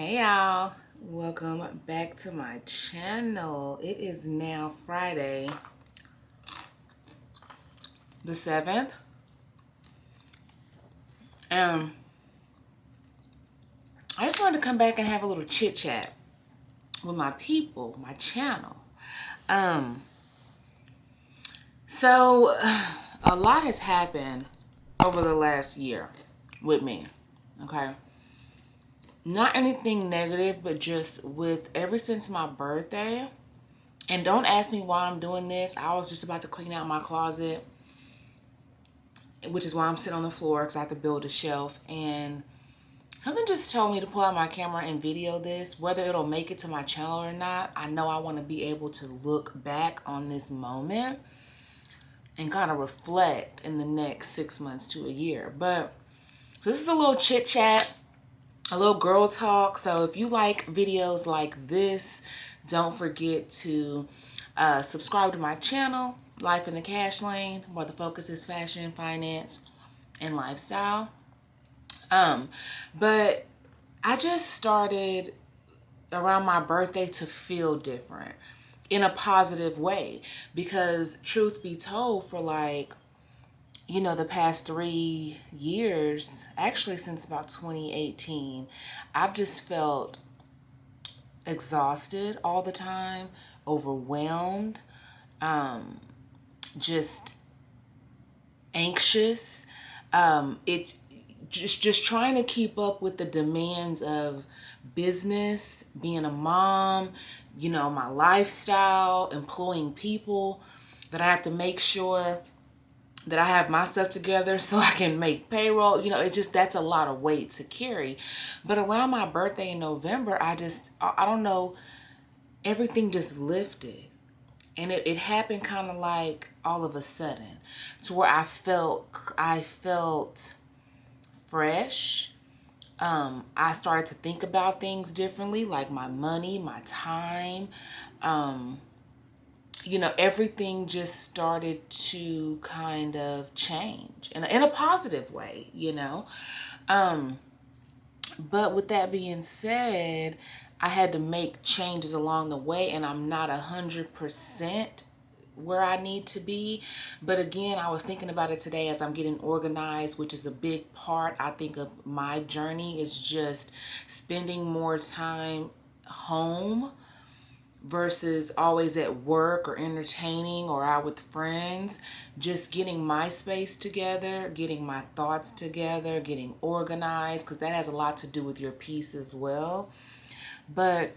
Hey y'all, welcome back to my channel. It is now Friday the 7th. Um, I just wanted to come back and have a little chit chat with my people, my channel. Um, so a lot has happened over the last year with me, okay? Not anything negative, but just with ever since my birthday. And don't ask me why I'm doing this. I was just about to clean out my closet, which is why I'm sitting on the floor because I have to build a shelf. And something just told me to pull out my camera and video this. Whether it'll make it to my channel or not, I know I want to be able to look back on this moment and kind of reflect in the next 6 months to a year. But so this is a little chit chat, a little girl talk. So if you like videos like this, don't forget to subscribe to my channel, Life in the Cash Lane, where the focus is fashion, finance, and lifestyle. But I just started around my birthday to feel different in a positive way, because truth be told, for the past 3 years, actually since about 2018, I've just felt exhausted all the time, overwhelmed, just anxious. It's just trying to keep up with the demands of business, being a mom, my lifestyle, employing people, that I have to make sure that I have my stuff together so I can make payroll. It's just, that's a lot of weight to carry. But around my birthday in November, I don't know, everything just lifted. And it happened kind of like all of a sudden, to where I felt fresh. I started to think about things differently, like my money, my time. Everything just started to kind of change in a positive way. But with that being said, I had to make changes along the way, and I'm not 100% where I need to be. But again, I was thinking about it today as I'm getting organized, which is a big part, I think, of my journey, is just spending more time home versus always at work or entertaining or out with friends. Just getting my space together, getting my thoughts together, getting organized, because that has a lot to do with your peace as well. But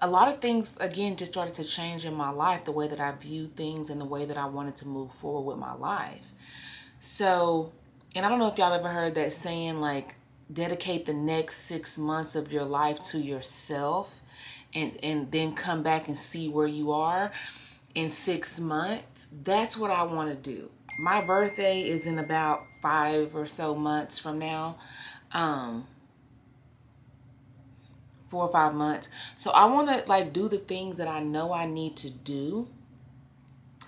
a lot of things, again, just started to change in my life, the way that I view things and the way that I wanted to move forward with my life. So, and I don't know if y'all ever heard that saying, like, dedicate the next 6 months of your life to yourself, and then come back and see where you are in 6 months. That's what I want to do. My birthday is in about 5 or so months from now. 4 or 5 months. So I want to do the things that I know I need to do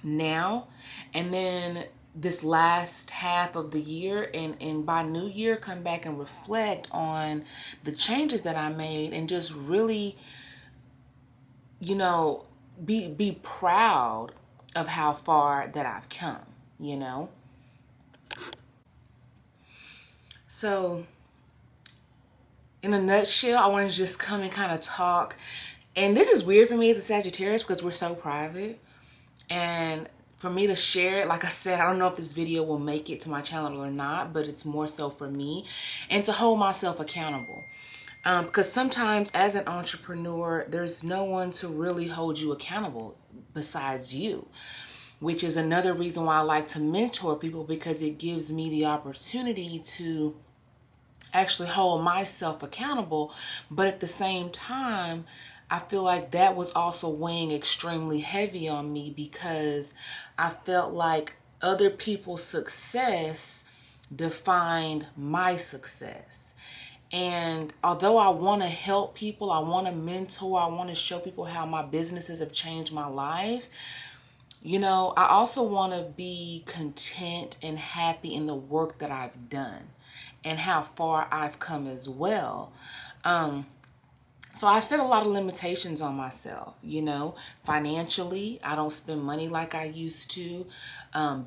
now, and then this last half of the year, and by New Year, come back and reflect on the changes that I made, and just really, be proud of how far that I've come. So in a nutshell, I want to just come and kind of talk. And this is weird for me as a Sagittarius, because we're so private. And for me to share it, like I said, I don't know if this video will make it to my channel or not, but it's more so for me and to hold myself accountable. Because sometimes as an entrepreneur, there's no one to really hold you accountable besides you, which is another reason why I like to mentor people, because it gives me the opportunity to actually hold myself accountable. But at the same time, I feel like that was also weighing extremely heavy on me, because I felt like other people's success defined my success. And although I want to help people, I want to mentor, I want to show people how my businesses have changed my life, I also want to be content and happy in the work that I've done and how far I've come as well. So I set a lot of limitations on myself, financially. I don't spend money like I used to.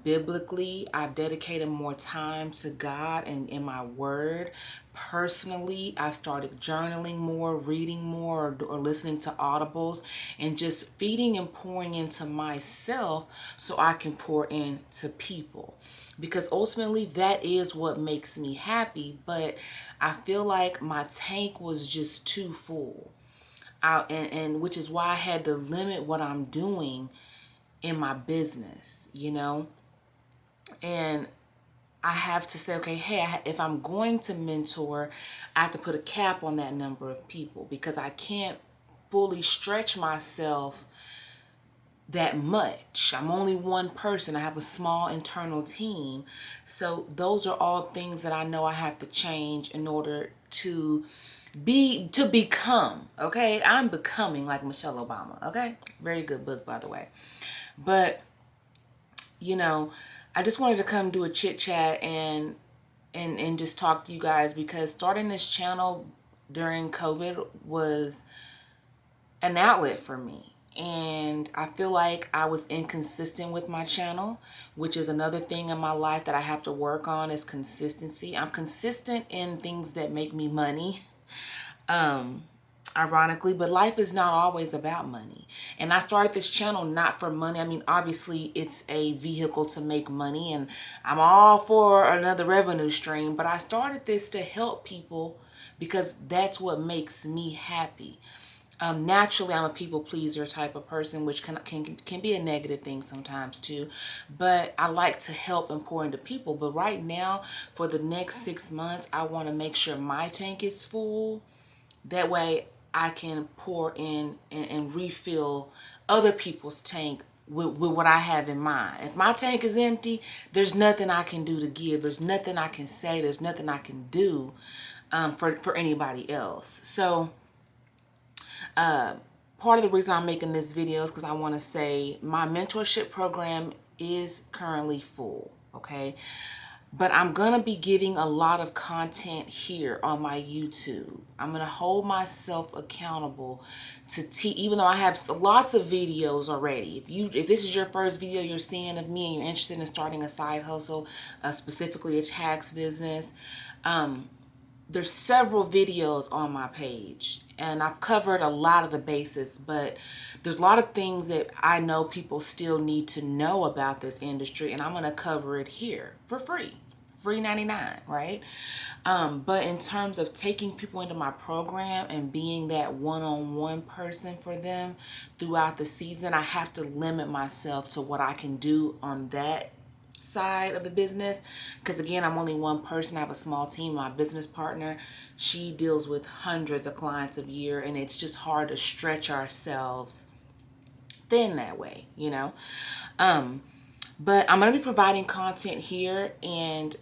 Biblically, I've dedicated more time to God and in my word. Personally, I've started journaling more, reading more, or listening to audibles, and just feeding and pouring into myself so I can pour into people. Because ultimately, that is what makes me happy. But I feel like my tank was just too full. And which is why I had to limit what I'm doing in my business. And I have to say, okay, hey, if I'm going to mentor, I have to put a cap on that number of people because I can't fully stretch myself that much. I'm only one person. I have a small internal team. So those are all things that I know I have to change in order to become, okay? I'm becoming like Michelle Obama, okay? Very good book, by the way. But, I just wanted to come do a chit chat and just talk to you guys because starting this channel during COVID was an outlet for me. And I feel like I was inconsistent with my channel, which is another thing in my life that I have to work on is consistency. I'm consistent in things that make me money, ironically, but life is not always about money. And I started this channel not for money. I mean, obviously it's a vehicle to make money and I'm all for another revenue stream, but I started this to help people because that's what makes me happy. Naturally, I'm a people pleaser type of person, which can be a negative thing sometimes too. But I like to help and pour into people. But right now, for the next 6 months, I want to make sure my tank is full. That way, I can pour in and refill other people's tank with what I have in mind. If my tank is empty, there's nothing I can do to give. There's nothing I can say. There's nothing I can do for anybody else. So part of the reason I'm making this video is because I want to say my mentorship program is currently full, okay? But I'm going to be giving a lot of content here on my YouTube. I'm going to hold myself accountable to even though I have lots of videos already. If this is your first video you're seeing of me and you're interested in starting a side hustle, specifically a tax business, there's several videos on my page and I've covered a lot of the bases, but there's a lot of things that I know people still need to know about this industry and I'm going to cover it here for free. Free 99, right? But in terms of taking people into my program and being that one-on-one person for them throughout the season, I have to limit myself to what I can do on that side of the business because again, I'm only one person. I have a small team. My business partner, she deals with hundreds of clients a year and it's just hard to stretch ourselves thin that way, but I'm going to be providing content here and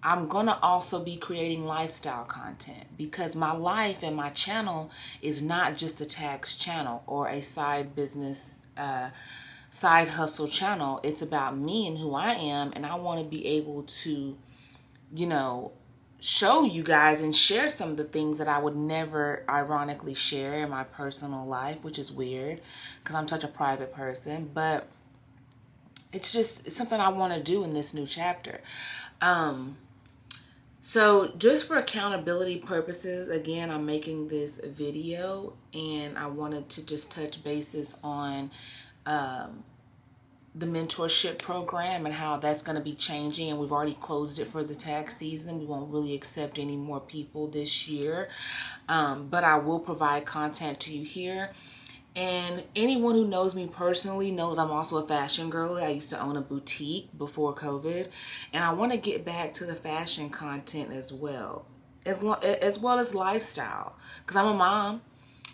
I'm going to also be creating lifestyle content because my life and my channel is not just a tax channel or a side business side hustle channel. It's about me and who I am, and I want to be able to, show you guys and share some of the things that I would never ironically share in my personal life, which is weird because I'm such a private person, but it's something I want to do in this new chapter. So just for accountability purposes, again, I'm making this video and I wanted to just touch bases on the mentorship program and how that's going to be changing, and we've already closed it for the tax season. We won't really accept any more people this year, but I will provide content to you here. And anyone who knows me personally knows I'm also a fashion girly. I used to own a boutique before COVID, and I want to get back to the fashion content as well as lifestyle, because I'm a mom.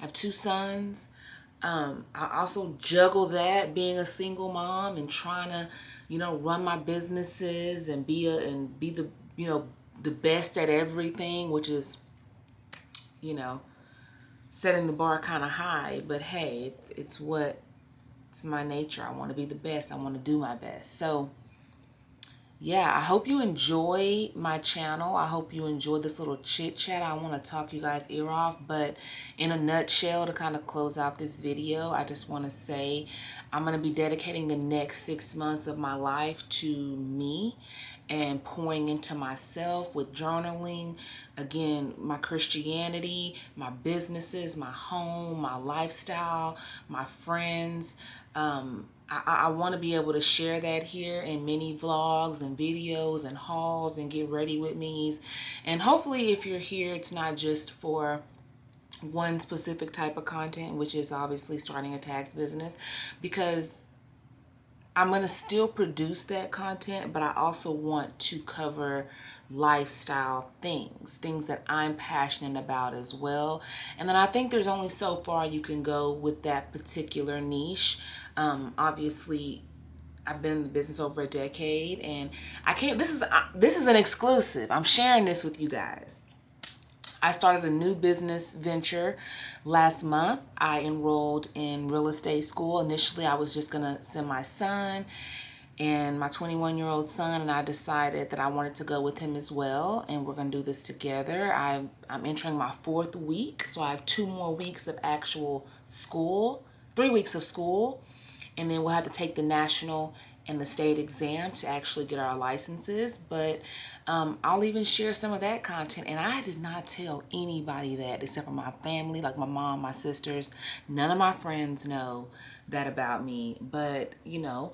I have 2 sons. I also juggle that being a single mom and trying to, run my businesses and be the, the best at everything, which is, setting the bar kind of high. But hey, it's my nature. I want to be the best. I want to do my best. So yeah, I hope you enjoy my channel. I hope you enjoy this little chit chat. I want to talk you guys ear off, but in a nutshell, to kind of close out this video, I just want to say I'm going to be dedicating the next 6 months of my life to me and pouring into myself with journaling, again, my Christianity, my businesses, my home, my lifestyle, my friends. I want to be able to share that here in mini vlogs and videos and hauls and get ready with me's. And hopefully if you're here, it's not just for one specific type of content, which is obviously starting a tax business, because I'm going to still produce that content, but I also want to cover lifestyle things that I'm passionate about as well. And then I think there's only so far you can go with that particular niche. Obviously, I've been in the business over a decade, and I can't, this is an exclusive. I'm sharing this with you guys. I started a new business venture last month. I enrolled in real estate school. Initially, I was just gonna send my son and my 21-year-old son, and I decided that I wanted to go with him as well, and we're gonna do this together. I'm entering my 4th week, so I have 2 more weeks of actual school, 3 weeks of school, and then we'll have to take the national and the state exam to actually get our licenses. But I'll even share some of that content. And I did not tell anybody that except for my family, like my mom, my sisters. None of my friends know that about me. But, you know,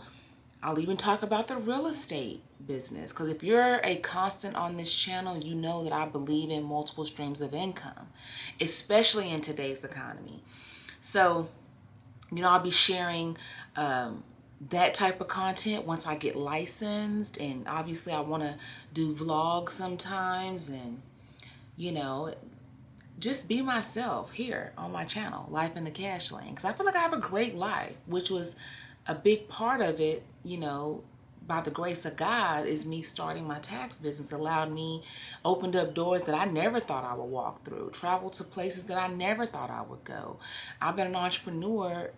I'll even talk about the real estate business, because if you're a constant on this channel, you know that I believe in multiple streams of income, especially in today's economy. So, you know, I'll be sharing that type of content once I get licensed. And obviously I want to do vlogs sometimes, and, you know, just be myself here on my channel, Life in the Cash Lane. Because I feel like I have a great life, which was a big part of it, you know, by the grace of God, is me starting my tax business. Allowed me, opened up doors that I never thought I would walk through, traveled to places that I never thought I would go. I've been an entrepreneur,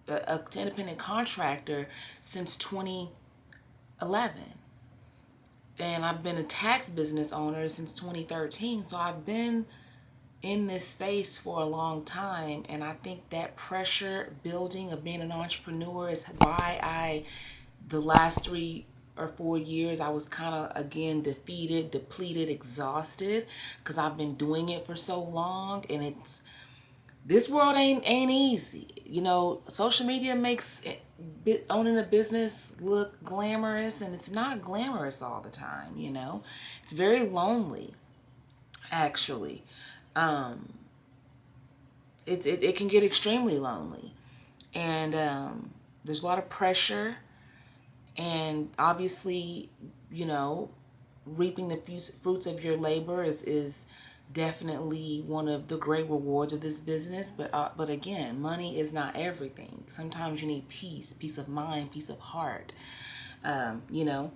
an independent contractor since 2011. And I've been a tax business owner since 2013. So I've been in this space for a long time. And I think that pressure building of being an entrepreneur is why the last 3 or 4 years, I was kind of, again, defeated, depleted, exhausted, because I've been doing it for so long. And this world ain't easy. You know, social media makes owning a business look glamorous, and it's not glamorous all the time, you know. It's very lonely, actually. It can get extremely lonely. And there's a lot of pressure. And obviously, you know, reaping the fruits of your labor is definitely one of the great rewards of this business. But again, money is not everything. Sometimes you need peace of mind, peace of heart, you know.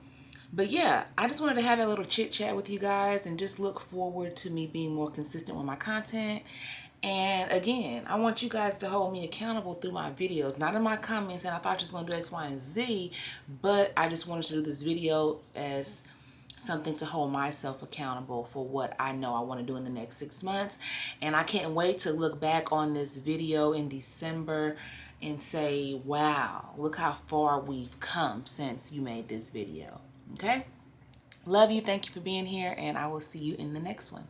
But yeah, I just wanted to have a little chit chat with you guys, and just look forward to me being more consistent with my content. And again, I want you guys to hold me accountable through my videos, not in my comments and I thought you was going to do X, Y, and Z, but I just wanted to do this video as something to hold myself accountable for what I know I want to do in the next 6 months. And I can't wait to look back on this video in December and say, wow, look how far we've come since you made this video. Okay? Love you. Thank you for being here, and I will see you in the next one.